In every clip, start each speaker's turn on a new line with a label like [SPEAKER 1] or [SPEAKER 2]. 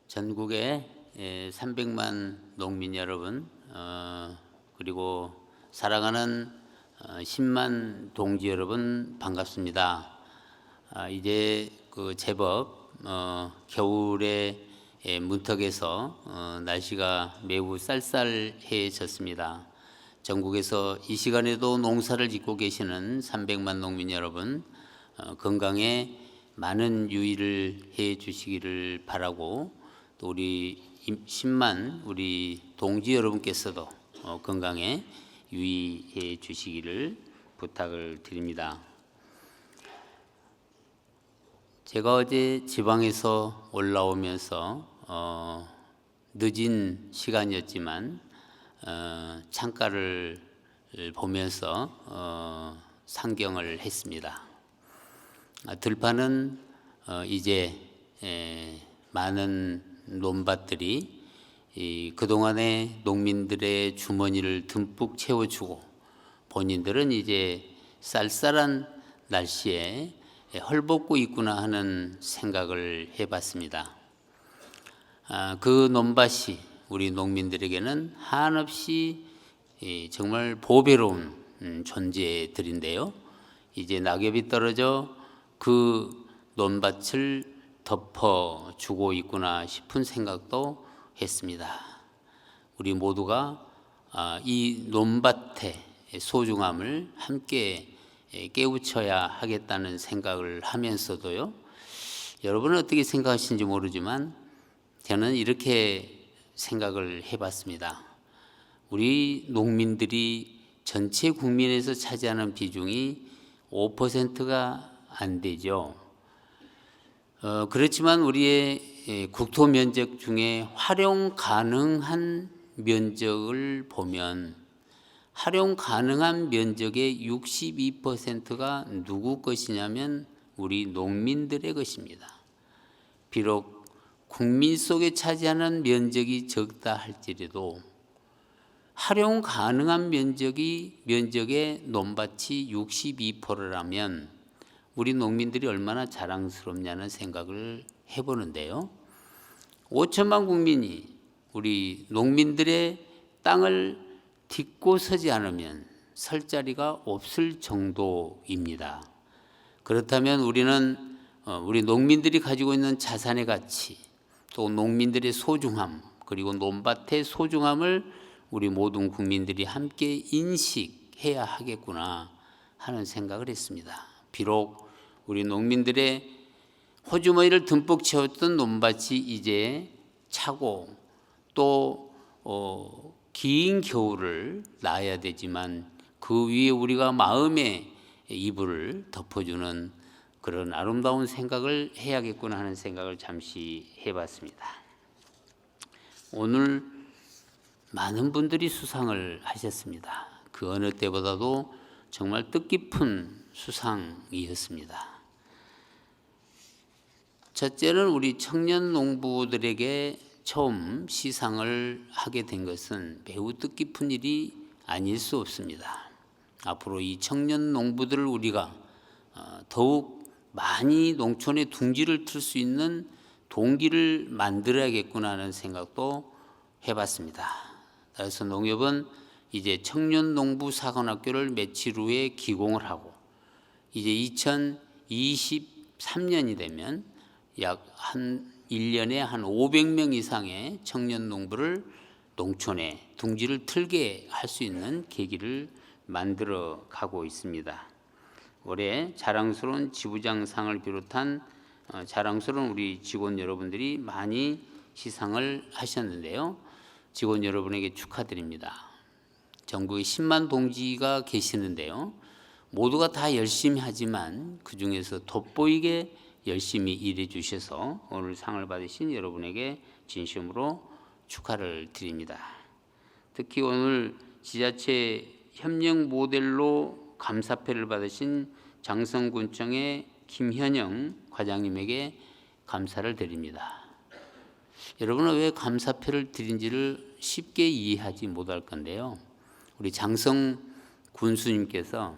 [SPEAKER 1] 전국의 300만 농민 여러분, 그리고 사랑하는 10만 동지 여러분 반갑습니다. 이제 제법 겨울의 문턱에서 날씨가 매우 쌀쌀해졌습니다. 전국에서 이 시간에도 농사를 짓고 계시는 300만 농민 여러분, 건강에 많은 유의를 해 주시기를 바라고, 또 우리 10만 우리 동지 여러분께서도 건강에 유의해 주시기를 부탁을 드립니다. 제가 어제 지방에서 올라오면서 늦은 시간이었지만 창가를 보면서 상경을 했습니다. 들판은 이제 많은 논밭들이 그동안의 농민들의 주머니를 듬뿍 채워주고, 본인들은 이제 쌀쌀한 날씨에 헐벗고 있구나 하는 생각을 해봤습니다. 그 논밭이 우리 농민들에게는 한없이 정말 보배로운 존재들인데요. 이제 낙엽이 떨어져 그 논밭을 덮어주고 있구나 싶은 생각도 했습니다. 우리 모두가 이 논밭의 소중함을 함께 깨우쳐야 하겠다는 생각을 하면서도요, 여러분은 어떻게 생각하시는지 모르지만 저는 이렇게 생각을 해봤습니다. 우리 농민들이 전체 국민에서 차지하는 비중이 5%가 안 되죠. 그렇지만 우리의 국토 면적 중에 활용 가능한 면적을 보면 활용 가능한 면적의 62%가 누구 것이냐면 우리 농민들의 것입니다. 비록 국민 속에 차지하는 면적이 적다 할지라도 활용 가능한 면적의 논밭이 62%라면 우리 농민들이 얼마나 자랑스럽냐는 생각을 해보는데요. 5천만 국민이 우리 농민들의 땅을 딛고 서지 않으면 설 자리가 없을 정도입니다. 그렇다면 우리는 우리 농민들이 가지고 있는 자산의 가치, 또 농민들의 소중함, 그리고 논밭의 소중함을 우리 모든 국민들이 함께 인식해야 하겠구나 하는 생각을 했습니다. 비록 우리 농민들의 호주머니를 듬뿍 채웠던 논밭이 이제 차고 또 긴 겨울을 나야 되지만 그 위에 우리가 마음의 이불을 덮어주는 그런 아름다운 생각을 해야겠구나 하는 생각을 잠시 해봤습니다. 오늘 많은 분들이 수상을 하셨습니다. 그 어느 때보다도 정말 뜻깊은 수상이었습니다. 첫째는 우리 청년 농부들에게 처음 시상을 하게 된 것은 매우 뜻깊은 일이 아닐 수 없습니다. 앞으로 이 청년 농부들을 우리가 더욱 많이 농촌에 둥지를 틀 수 있는 동기를 만들어야겠구나 하는 생각도 해봤습니다. 그래서 농협은 이제 청년 농부 사관학교를 며칠 후에 기공을 하고, 이제 2023년이 되면 약 1년에 한 500명 이상의 청년 농부를 농촌에 둥지를 틀게 할 수 있는 계기를 만들어 가고 있습니다. 올해 자랑스러운 지부장상을 비롯한 자랑스러운 우리 직원 여러분들이 많이 시상을 하셨는데요. 직원 여러분에게 축하드립니다. 전국에 10만 동지가 계시는데요. 모두가 다 열심히 하지만 그 중에서 돋보이게 열심히 일해 주셔서 오늘 상을 받으신 여러분에게 진심으로 축하를 드립니다. 특히 오늘 지자체 협력 모델로 감사패를 받으신 장성군청의 김현영 과장님에게 감사를 드립니다. 여러분은 왜 감사패를 드린지를 쉽게 이해하지 못할 건데요. 우리 장성 군수님께서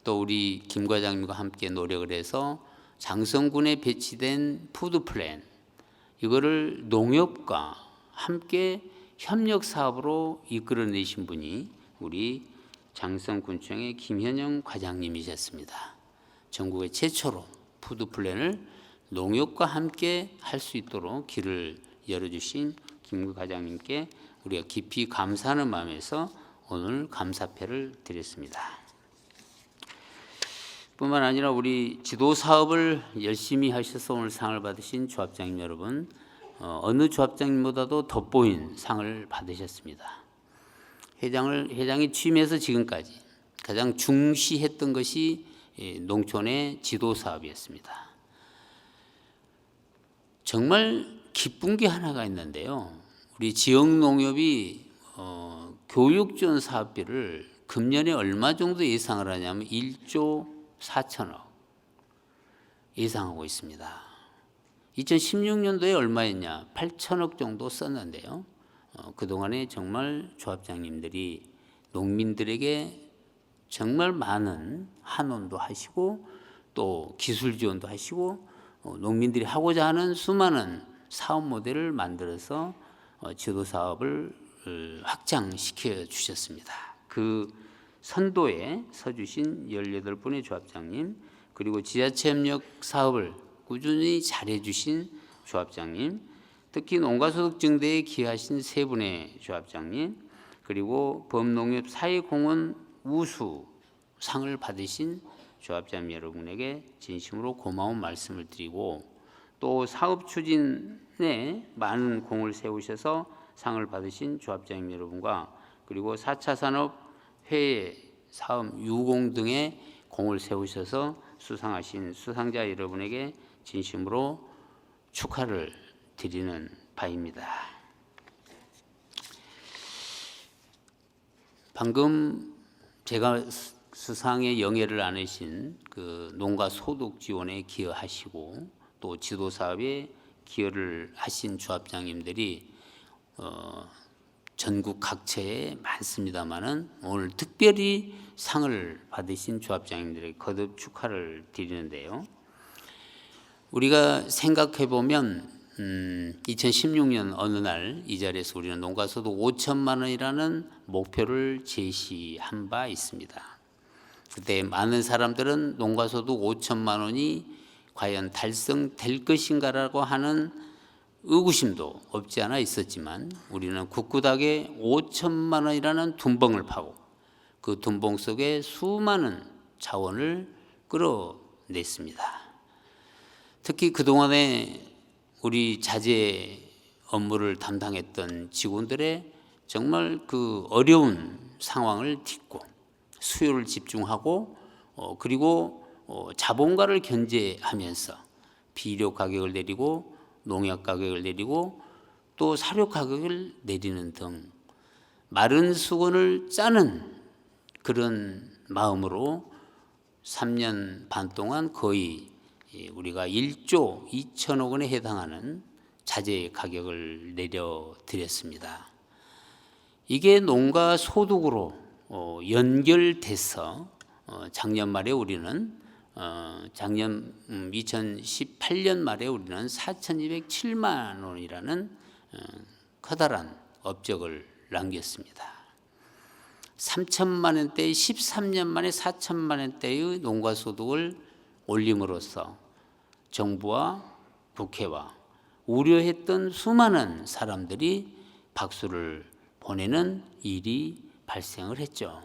[SPEAKER 1] 또 우리 김 과장님과 함께 노력을 해서 장성군에 배치된 푸드 플랜, 이거를 농협과 함께 협력 사업으로 이끌어내신 분이 우리 장성군청의 김현영 과장님이셨습니다. 전국의 최초로 푸드 플랜을 농협과 함께 할 수 있도록 길을 열어주신 김 과장님께 우리가 깊이 감사하는 마음에서 오늘 감사패를 드렸습니다. 뿐만 아니라 우리 지도 사업을 열심히 하셔서 오늘 상을 받으신 조합장님 여러분, 어느 조합장님보다도 돋보인 상을 받으셨습니다. 회장이 취임해서 지금까지 가장 중시했던 것이 농촌의 지도 사업이었습니다. 정말 기쁜 게 하나가 있는데요. 우리 지역농협이 교육 지원 사업비를 금년에 얼마 정도 예상을 하냐면 1조 4천억 예상하고 있습니다. 2016년도에 얼마였냐? 8천억 정도 썼는데요. 그동안에 정말 조합장님들이 농민들에게 정말 많은 한원도 하시고 또 기술 지원도 하시고 농민들이 하고자 하는 수많은 사업 모델을 만들어서 지도 사업을 확장시켜 주셨습니다. 그 선도에 서주신 18분의 조합장님, 그리고 지자체협력 사업을 꾸준히 잘해 주신 조합장님, 특히 농가소득 증대에 기여하신 3분의 조합장님, 그리고 범농협 사회공헌 우수 상을 받으신 조합장님 여러분에게 진심으로 고마운 말씀을 드리고, 또 사업 추진에 많은 공을 세우셔서 상을 받으신 조합장님 여러분과, 그리고 4차 산업 회계 사업 유공 등의 공을 세우셔서 수상하신 수상자 여러분에게 진심으로 축하를 드리는 바입니다. 방금 제가 수상의 영예를 안으신 그 농가 소득 지원에 기여하시고 또 지도 사업에 기여를 하신 조합장님들이 전국 각처에 많습니다만은 오늘 특별히 상을 받으신 조합장님들에게 거듭 축하를 드리는데요. 우리가 생각해 보면 2016년 어느 날 이 자리에서 우리는 농가소득 5천만 원이라는 목표를 제시한 바 있습니다. 그때 많은 사람들은 농가소득 5천만 원이 과연 달성될 것인가라고 하는 의구심도 없지 않아 있었지만, 우리는 굳굳하게 5천만 원이라는 둔벙을 파고 그 둔벙 속에 수많은 자원을 끌어냈습니다. 특히 그동안에 우리 자재 업무를 담당했던 직원들의 정말 그 어려운 상황을 딛고 수요를 집중하고 그리고 자본가를 견제하면서 비료 가격을 내리고 농약 가격을 내리고 또 사료 가격을 내리는 등 마른 수건을 짜는 그런 마음으로 3년 반 동안 거의 우리가 1조 2천억 원에 해당하는 자재 가격을 내려드렸습니다. 이게 농가 소득으로 연결돼서 작년 말에 우리는 작년 2018년 말에 우리는 4,207만 원이라는 커다란 업적을 남겼습니다. 3천만 원대의 13년 만에 4천만 원대의 농가 소득을 올림으로써 정부와 국회와 우려했던 수많은 사람들이 박수를 보내는 일이 발생을 했죠.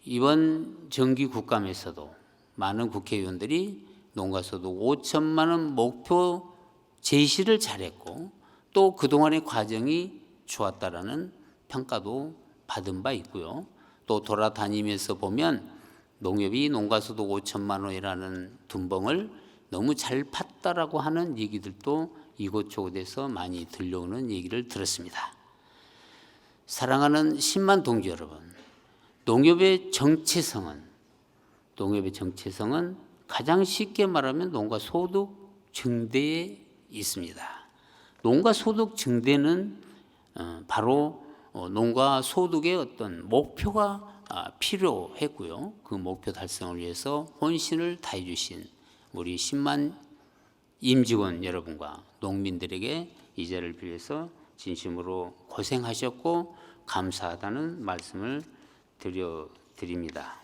[SPEAKER 1] 이번 정기 국감에서도 많은 국회의원들이 농가소득 5천만 원 목표 제시를 잘했고 또 그동안의 과정이 좋았다라는 평가도 받은 바 있고요. 또 돌아다니면서 보면 농협이 농가소득 5천만 원이라는 둔벙을 너무 잘 팠다라고 하는 얘기들도 이곳저곳에서 많이 들려오는 얘기를 들었습니다. 사랑하는 10만 동지 여러분, 농협의 정체성은 가장 쉽게 말하면 농가 소득 증대에 있습니다. 농가 소득 증대는 바로 농가 소득의 어떤 목표가 필요했고요. 그 목표 달성을 위해서 혼신을 다해 주신 우리 10만 임직원 여러분과 농민들에게 이 자리를 빌려서 진심으로 고생하셨고 감사하다는 말씀을 드립니다.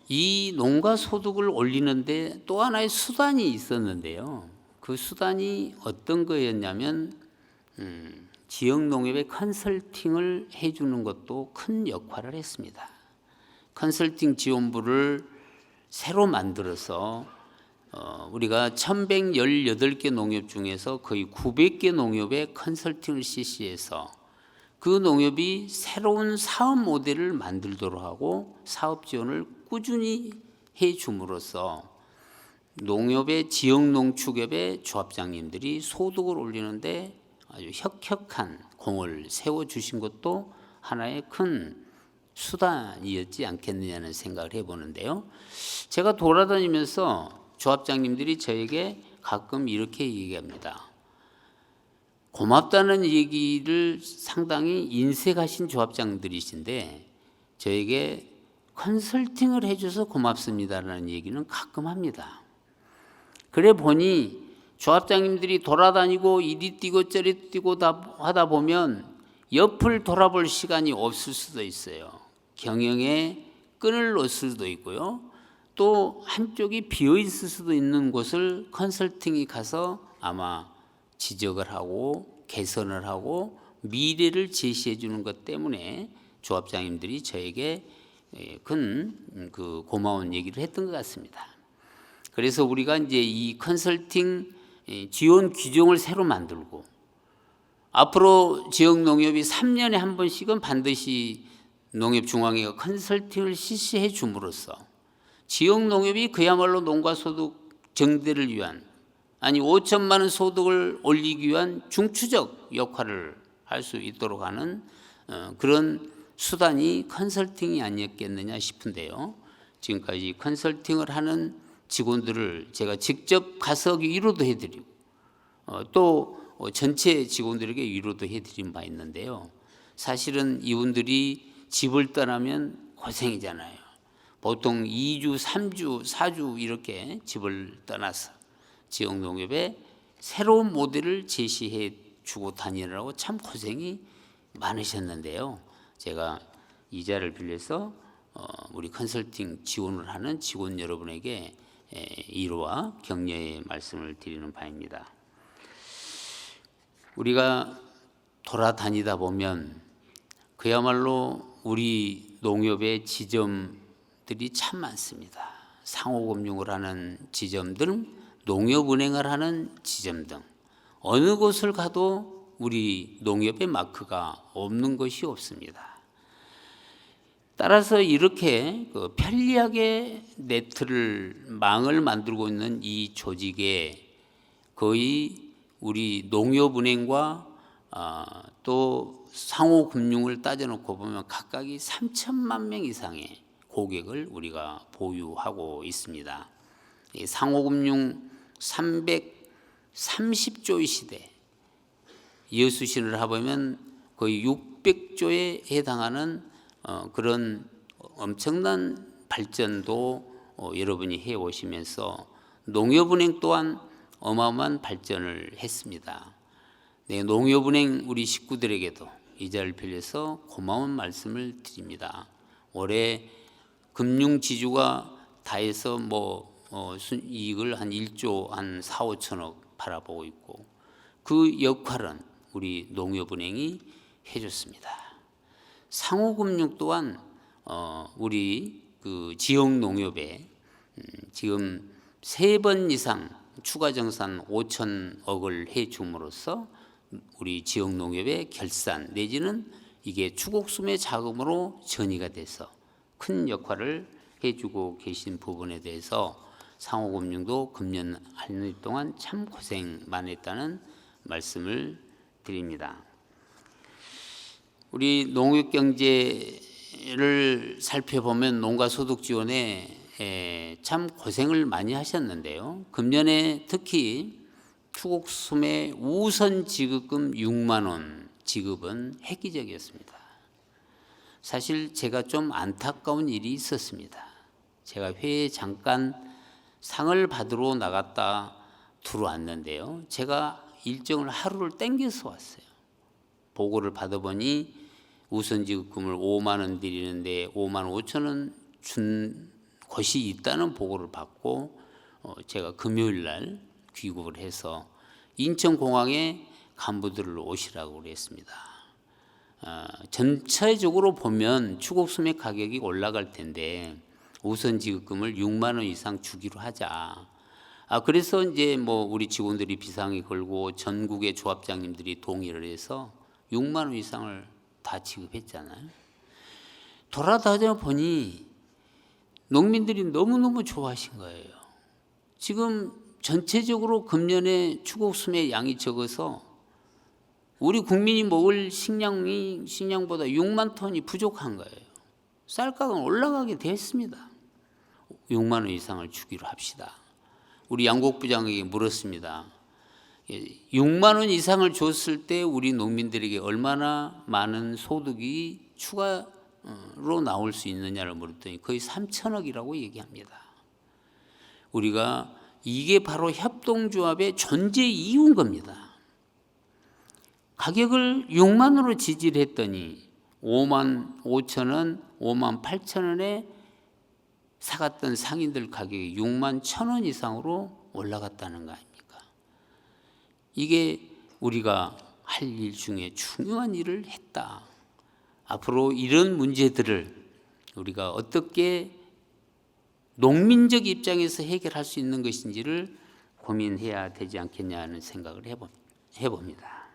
[SPEAKER 1] 이 농가 소득을 올리는데 또 하나의 수단이 있었는데요. 그 수단이 어떤 거였냐면 지역 농협의 컨설팅을 해주는 것도 큰 역할을 했습니다. 컨설팅 지원부를 새로 만들어서 우리가 1118개 농협 중에서 거의 900개 농협에 컨설팅을 실시해서 그 농협이 새로운 사업 모델을 만들도록 하고 사업 지원을 꾸준히 해줌으로써 농협의 지역농축협의 조합장님들이 소득을 올리는데 아주 혁혁한 공을 세워주신 것도 하나의 큰 수단이었지 않겠느냐는 생각을 해보는데요. 제가 돌아다니면서 조합장님들이 저에게 가끔 이렇게 얘기합니다. 고맙다는 얘기를 상당히 인색하신 조합장들이신데 저에게 컨설팅을 해줘서 고맙습니다라는 얘기는 가끔 합니다. 그래 보니 조합장님들이 돌아다니고 이리 뛰고 저리 뛰고 하다 보면 옆을 돌아볼 시간이 없을 수도 있어요. 경영에 끈을 놓을 수도 있고요. 또 한쪽이 비어 있을 수도 있는 곳을 컨설팅이 가서 아마 지적을 하고 개선을 하고 미래를 제시해 주는 것 때문에 조합장님들이 저에게 큰 그 고마운 얘기를 했던 것 같습니다. 그래서 우리가 이제 이 컨설팅 지원 규정을 새로 만들고 앞으로 지역 농협이 3년에 한 번씩은 반드시 농협중앙회가 컨설팅을 실시해 줌으로써 지역 농협이 그야말로 농가 소득 증대를 위한 아니 5천만 원 소득을 올리기 위한 중추적 역할을 할 수 있도록 하는 그런 수단이 컨설팅이 아니었겠느냐 싶은데요. 지금까지 컨설팅을 하는 직원들을 제가 직접 가서 위로도 해드리고 또 전체 직원들에게 위로도 해드린 바 있는데요. 사실은 이분들이 집을 떠나면 고생이잖아요. 보통 2주, 3주, 4주 이렇게 집을 떠나서 지역농협에 새로운 모델을 제시해 주고 다니느라고 참 고생이 많으셨는데요. 제가 이 자리를 빌려서 우리 컨설팅 지원을 하는 직원 여러분에게 위로와 격려의 말씀을 드리는 바입니다. 우리가 돌아다니다 보면 그야말로 우리 농협의 지점들이 참 많습니다. 상호금융을 하는 지점들, 농협은행을 하는 지점 등 어느 곳을 가도 우리 농협의 마크가 없는 것이 없습니다. 따라서 이렇게 편리하게 망을 만들고 있는 이 조직에 거의 우리 농협은행과 또 상호금융을 따져놓고 보면 각각이 3천만 명 이상의 고객을 우리가 보유하고 있습니다. 상호금융 330조의 시대, 이어수신을 해보면 거의 600조에 해당하는 그런 엄청난 발전도 여러분이 해오시면서 농협은행 또한 어마어마한 발전을 했습니다. 네, 농협은행 우리 식구들에게도 이 자리를 빌려서 고마운 말씀을 드립니다. 올해 금융지주가 다 해서 이익을 한 1조 한 4, 5천억 바라보고 있고 그 역할은 우리 농협은행이 해줬습니다. 상호금융 또한 우리 그 지역 농협에 지금 3번 이상 추가 정산 5천억을 해줌으로써 우리 지역 농협의 결산 내지는 이게 추곡수매 자금으로 전이가 돼서 큰 역할을 해주고 계신 부분에 대해서 상호금융도 금년 한 해 동안 참 고생 많이 했다는 말씀을 드립니다. 우리 농업경제를 살펴보면 농가소득 지원에 참 고생을 많이 하셨는데요. 금년에 특히 추곡수매 우선 지급금 6만 원 지급은 획기적이었습니다. 사실 제가 좀 안타까운 일이 있었습니다. 제가 회에 잠깐 상을 받으러 나갔다 들어왔는데요. 제가 일정을 하루를 땡겨서 왔어요. 보고를 받아보니 우선지급금을 5만 원 드리는데 5만 5천 원 준 것이 있다는 보고를 받고 제가 금요일 날 귀국을 해서 인천공항에 간부들을 오시라고 그랬습니다. 전체적으로 보면 추곡수매 가격이 올라갈 텐데 우선 지급금을 6만 원 이상 주기로 하자. 그래서 이제 우리 직원들이 비상이 걸고 전국의 조합장님들이 동의를 해서 6만 원 이상을 다 지급했잖아요. 돌아다녀 보니 농민들이 너무너무 좋아하신 거예요. 지금 전체적으로 금년에 추곡수매 양이 적어서 우리 국민이 먹을 식량보다 6만 톤이 부족한 거예요. 쌀가격은 올라가게 됐습니다. 6만 원 이상을 주기로 합시다. 우리 양곡부장에게 물었습니다. 6만 원 이상을 줬을 때 우리 농민들에게 얼마나 많은 소득이 추가로 나올 수 있느냐를 물었더니 거의 3천억이라고 얘기합니다. 우리가 이게 바로 협동조합의 존재 이유인 겁니다. 가격을 6만 원으로 지지를 했더니 5만 5천 원, 5만 8천 원에 사갔던 상인들 가격이 6만 1천 원 이상으로 올라갔다는 거 아닙니까? 이게 우리가 할 일 중에 중요한 일을 했다. 앞으로 이런 문제들을 우리가 어떻게 농민적 입장에서 해결할 수 있는 것인지를 고민해야 되지 않겠냐 하는 생각을 해봅니다.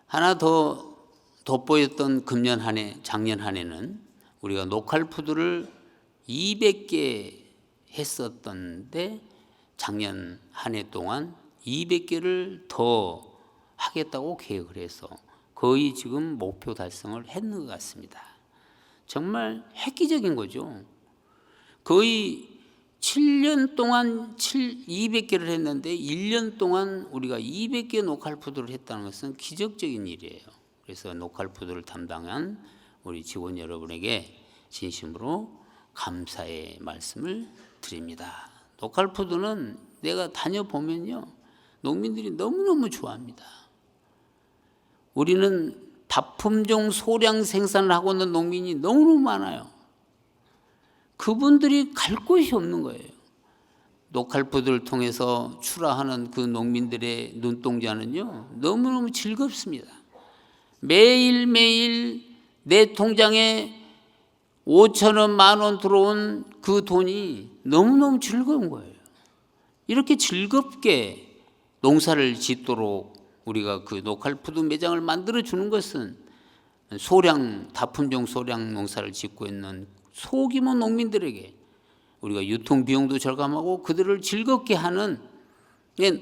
[SPEAKER 1] 하나 더 돋보였던 금년 한 해, 작년 한 해는 우리가 노컬푸드를 200개 했었던데 작년 한 해 동안 200개를 더 하겠다고 계획을 해서 거의 지금 목표 달성을 했는 것 같습니다. 정말 획기적인 거죠. 거의 7년 동안 200개를 했는데 1년 동안 우리가 200개 노컬푸드를 했다는 것은 기적적인 일이에요. 그래서 노컬푸드를 담당한 우리 직원 여러분에게 진심으로 감사의 말씀을 드립니다. 노컬푸드는 내가 다녀보면요, 농민들이 너무너무 좋아합니다. 우리는 다품종 소량 생산을 하고 있는 농민이 너무너무 많아요. 그분들이 갈 곳이 없는 거예요. 노컬푸드를 통해서 출하하는 그 농민들의 눈동자는요, 너무너무 즐겁습니다. 매일매일 내 통장에 5천 원, 10,000원 들어온 그 돈이 너무너무 즐거운 거예요. 이렇게 즐겁게 농사를 짓도록 우리가 그 노컬푸드 매장을 만들어 주는 것은 다품종 소량 농사를 짓고 있는 소규모 농민들에게 우리가 유통비용도 절감하고 그들을 즐겁게 하는,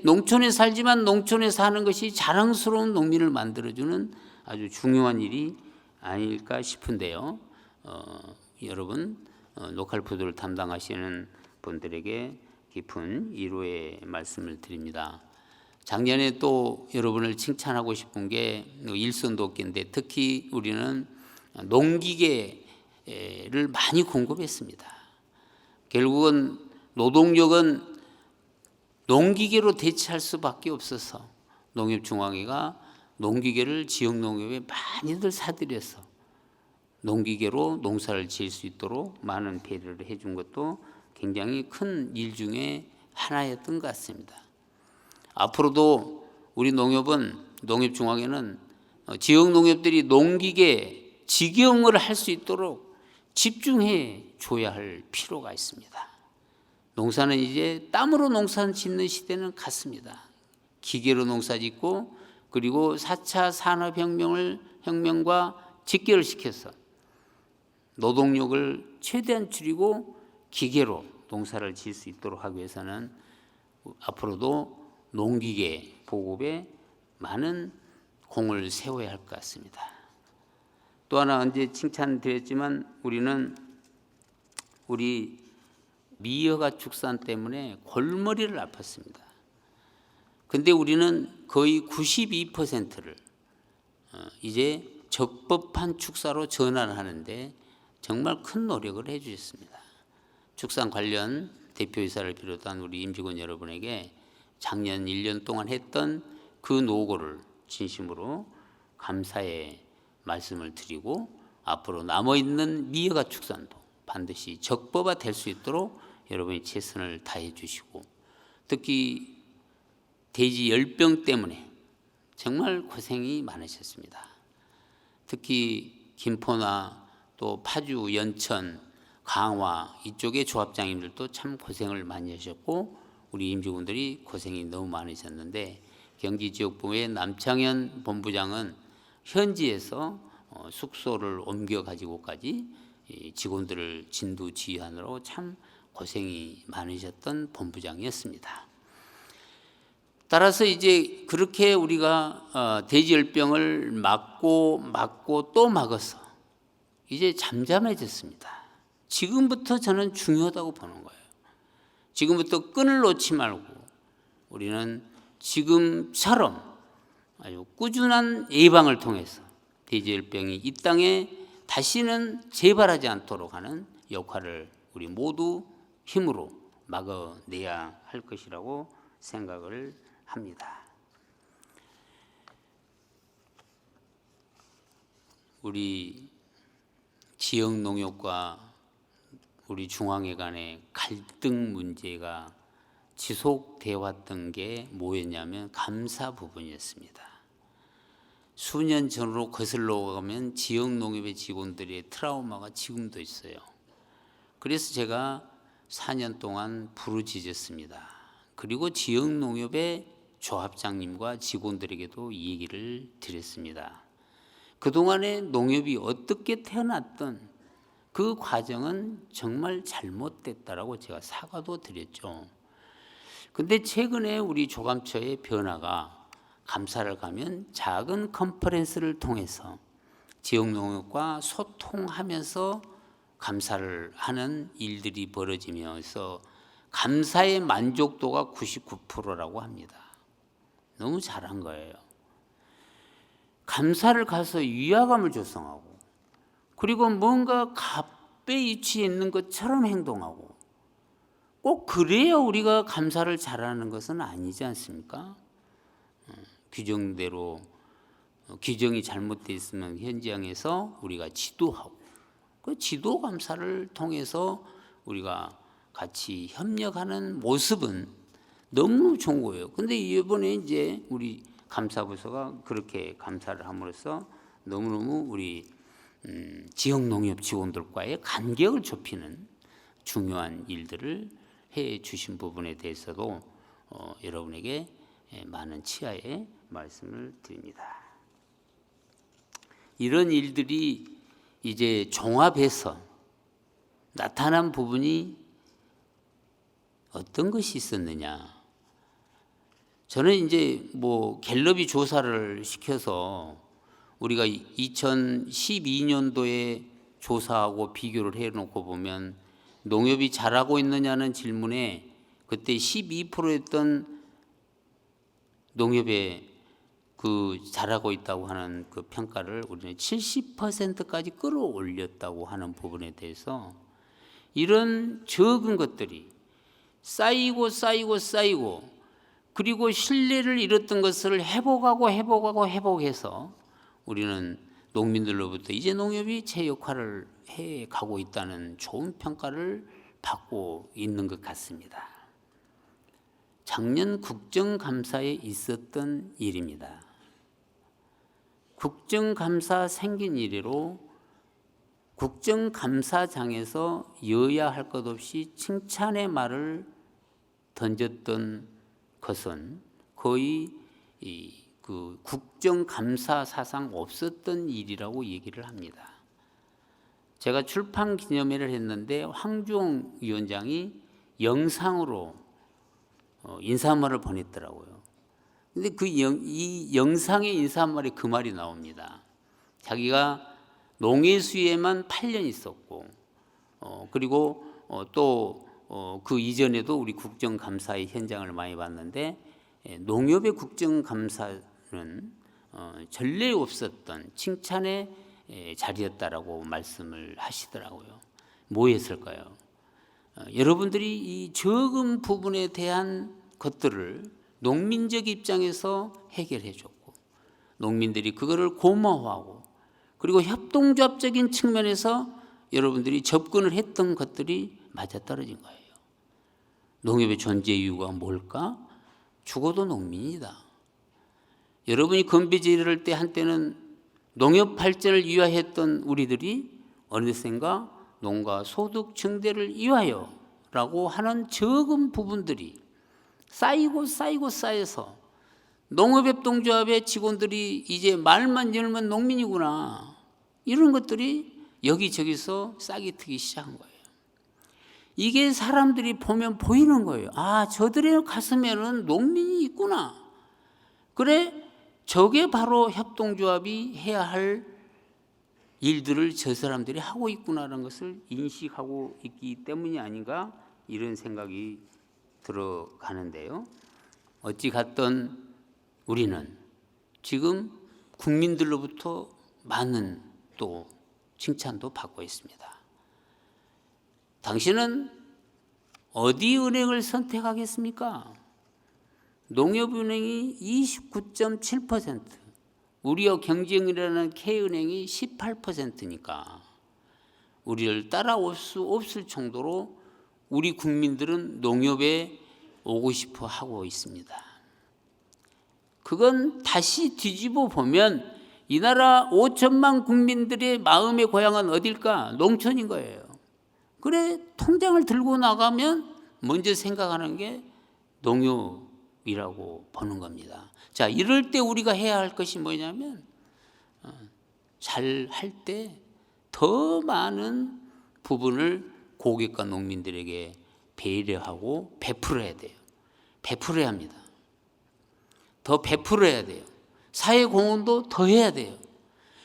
[SPEAKER 1] 농촌에 살지만 농촌에 사는 것이 자랑스러운 농민을 만들어주는 아주 중요한 일이 아닐까 싶은데요. 여러분, 노컬푸드를 담당하시는 분들에게 깊은 위로의 말씀을 드립니다. 작년에 또 여러분을 칭찬하고 싶은 게 일손돕기인데, 특히 우리는 농기계를 많이 공급했습니다. 결국은 노동력은 농기계로 대체할 수밖에 없어서 농협중앙회가 농기계를 지역농협에 많이들 사들여서 농기계로 농사를 지을 수 있도록 많은 배려를 해준 것도 굉장히 큰 일 중에 하나였던 것 같습니다. 앞으로도 우리 농협중앙회는 지역농협들이 농기계 직영을 할 수 있도록 집중해 줘야 할 필요가 있습니다. 농사는 이제 땀으로 농사 짓는 시대는 갔습니다. 기계로 농사 짓고, 그리고 4차 산업혁명과 직결시켜서 노동력을 최대한 줄이고 기계로 농사를 지을 수 있도록 하기 위해서는 앞으로도 농기계 보급에 많은 공을 세워야 할 것 같습니다. 또 하나 언제 칭찬드렸지만 우리 미여가 축산 때문에 골머리를 아팠습니다. 근데 우리는 거의 92%를 이제 적법한 축사로 전환을 하는데 정말 큰 노력을 해 주셨습니다. 축산 관련 대표이사를 비롯한 우리 임직원 여러분에게 작년 1년 동안 했던 그 노고를 진심으로 감사의 말씀을 드리고 앞으로 남아있는 미여가 축산도 반드시 적법화 될 수 있도록 여러분이 최선을 다해 주시고, 특히 돼지 열병 때문에 정말 고생이 많으셨습니다. 특히 김포나 또 파주, 연천, 강화 이쪽의 조합장님들도 참 고생을 많이 하셨고 우리 임직원들이 고생이 너무 많으셨는데, 경기지역본부의 남창현 본부장은 현지에서 숙소를 옮겨 가지고까지 직원들을 진두지휘하느라고 참 고생이 많으셨던 본부장이었습니다. 따라서 이제 그렇게 우리가 돼지열병을 막고 또 막아서 이제 잠잠해졌습니다. 지금부터 저는 중요하다고 보는 거예요. 지금부터 끈을 놓지 말고 우리는 지금처럼 아주 꾸준한 예방을 통해서 돼지열병이 이 땅에 다시는 재발하지 않도록 하는 역할을 우리 모두 힘으로 막아내야 할 것이라고 생각을 합니다. 우리 지역 농협과 우리 중앙회 간의 갈등 문제가 지속되어 왔던 게 뭐였냐면 감사 부분이었습니다. 수년 전으로 거슬러 가면 지역 농협의 직원들의 트라우마가 지금도 있어요. 그래서 제가 4년 동안 부르짖었습니다. 그리고 지역 농협의 조합장님과 직원들에게도 이 얘기를 드렸습니다. 그동안에 농협이 어떻게 태어났던 그 과정은 정말 잘못됐다라고 제가 사과도 드렸죠. 근데 최근에 우리 조감처의 변화가, 감사를 가면 작은 컨퍼런스를 통해서 지역 농협과 소통하면서 감사를 하는 일들이 벌어지면서 감사의 만족도가 99%라고 합니다. 너무 잘한 거예요. 감사를 가서 위화감을 조성하고, 그리고 뭔가 갑에 위치해 있는 것처럼 행동하고, 꼭 그래야 우리가 감사를 잘하는 것은 아니지 않습니까? 규정대로, 규정이 잘못되어 있으면 현장에서 우리가 지도하고, 그 지도 감사를 통해서 우리가 같이 협력하는 모습은 너무 좋은 거예요. 근데 이번에 이제 우리 감사부서가 그렇게 감사를 함으로써 너무너무 우리 지역 농협 직원들과의 간격을 좁히는 중요한 일들을 해 주신 부분에 대해서도 여러분에게 많은 치하의 말씀을 드립니다. 이런 일들이 이제 종합해서 나타난 부분이 어떤 것이 있었느냐. 저는 이제 갤럽이 조사를 시켜서 우리가 2012년도에 조사하고 비교를 해놓고 보면 농협이 잘하고 있느냐는 질문에 그때 12%였던 농협의 그 잘하고 있다고 하는 그 평가를 우리는 70%까지 끌어올렸다고 하는 부분에 대해서 이런 적은 것들이 쌓이고 그리고 신뢰를 잃었던 것을 회복해서 우리는 농민들로부터 이제 농협이 제 역할을 해 가고 있다는 좋은 평가를 받고 있는 것 같습니다. 작년 국정감사에 있었던 일입니다. 국정감사 생긴 이래로 국정감사장에서 여야 할 것 없이 칭찬의 말을 던졌던 것은 거의 그 국정감사 사상 없었던 일이라고 얘기를 합니다. 제가 출판 기념회를 했는데 황주홍 위원장이 영상으로 인사말을 보냈더라고요. 근데 이 영상의 인사말에 그 말이 나옵니다. 자기가 농해수에만 8년 있었고, 그리고 또 그 이전에도 우리 국정감사의 현장을 많이 봤는데 농협의 국정감사는 전례 없었던 칭찬의 자리였다라고 말씀을 하시더라고요. 뭐였을까요? 여러분들이 이 적은 부분에 대한 것들을 농민적 입장에서 해결해 줬고 농민들이 그거를 고마워하고 그리고 협동조합적인 측면에서 여러분들이 접근을 했던 것들이 맞아떨어진 거예요. 농협의 존재 이유가 뭘까? 죽어도 농민이다. 여러분이 건배제를 때 한때는 농협 발전을 위하였던 우리들이 어느샌가 농가 소득 증대를 위하여 라고 하는 적은 부분들이 쌓여서 농업협동조합의 직원들이 이제 말만 열면 농민이구나 이런 것들이 여기저기서 싹이 트기 시작한 거예요. 이게 사람들이 보면 보이는 거예요. 아, 저들의 가슴에는 농민이 있구나. 그래, 저게 바로 협동조합이 해야 할 일들을 저 사람들이 하고 있구나라는 것을 인식하고 있기 때문이 아닌가 이런 생각이 들어가는데요. 어찌 갔든 우리는 지금 국민들로부터 많은 또 칭찬도 받고 있습니다. 당신은 어디 은행을 선택하겠습니까? 농협은행이 29.7%, 우리와 경쟁이라는 K은행이 18%니까 우리를 따라올 수 없을 정도로 우리 국민들은 농협에 오고 싶어 하고 있습니다. 그건 다시 뒤집어 보면 이 나라 5천만 국민들의 마음의 고향은 어딜까? 농촌인 거예요. 그래, 통장을 들고 나가면 먼저 생각하는 게 농협이라고 보는 겁니다. 자, 이럴 때 우리가 해야 할 것이 뭐냐면 잘 할 때 더 많은 부분을 고객과 농민들에게 배려하고 베풀어야 돼요. 베풀어야 합니다. 더 베풀어야 돼요. 사회공헌도 더 해야 돼요.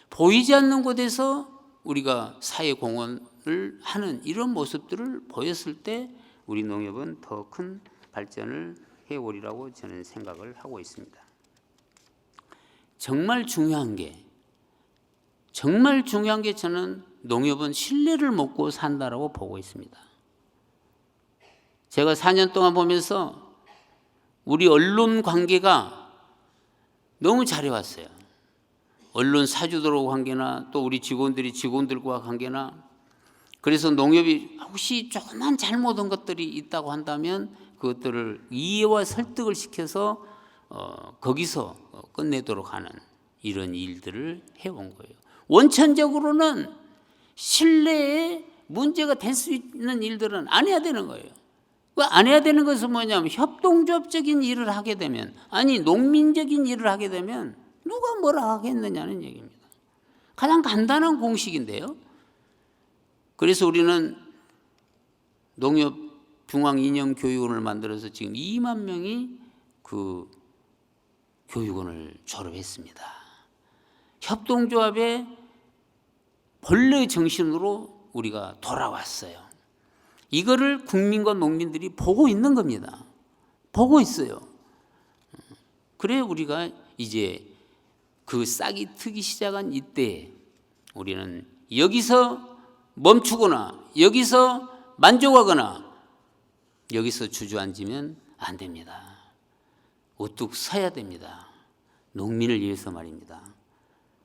[SPEAKER 1] 보이지 않는 곳에서 우리가 사회공헌을 하는 이런 모습들을 보였을 때 우리 농협은 더 큰 발전을 해오리라고 저는 생각을 하고 있습니다. 정말 중요한 게 저는 농협은 신뢰를 먹고 산다라고 보고 있습니다. 제가 4년 동안 보면서 우리 언론 관계가 너무 잘해왔어요. 언론 사주들하고 관계나 또 우리 직원들과 관계나 그래서 농협이 혹시 조그만 잘못한 것들이 있다고 한다면 그것들을 이해와 설득을 시켜서 거기서 끝내도록 하는 이런 일들을 해온 거예요. 원천적으로는 신뢰에 문제가 될 수 있는 일들은 안 해야 되는 거예요. 안 해야 되는 것은 뭐냐면 협동조합적인 일을 하게 되면 아니 농민적인 일을 하게 되면 누가 뭐라 하겠느냐는 얘기입니다. 가장 간단한 공식인데요. 그래서 우리는 농협 중앙이념교육원을 만들어서 지금 2만 명이 그 교육원을 졸업했습니다. 협동조합의 본래 정신으로 우리가 돌아왔어요. 이거를 국민과 농민들이 보고 있는 겁니다. 보고 있어요. 그래 우리가 이제 그 싹이 트기 시작한 이때 우리는 여기서 멈추거나 여기서 만족하거나 여기서 주저앉으면 안 됩니다. 우뚝 서야 됩니다. 농민을 위해서 말입니다.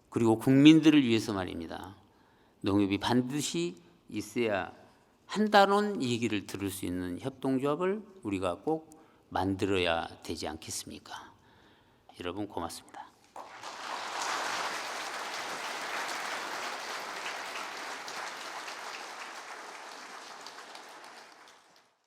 [SPEAKER 1] 그리고 국민들을 위해서 말입니다. 농협이 반드시 있어야 한다는 얘기를 들을 수 있는 협동조합을 우리가 꼭 만들어야 되지 않겠습니까? 여러분 고맙습니다.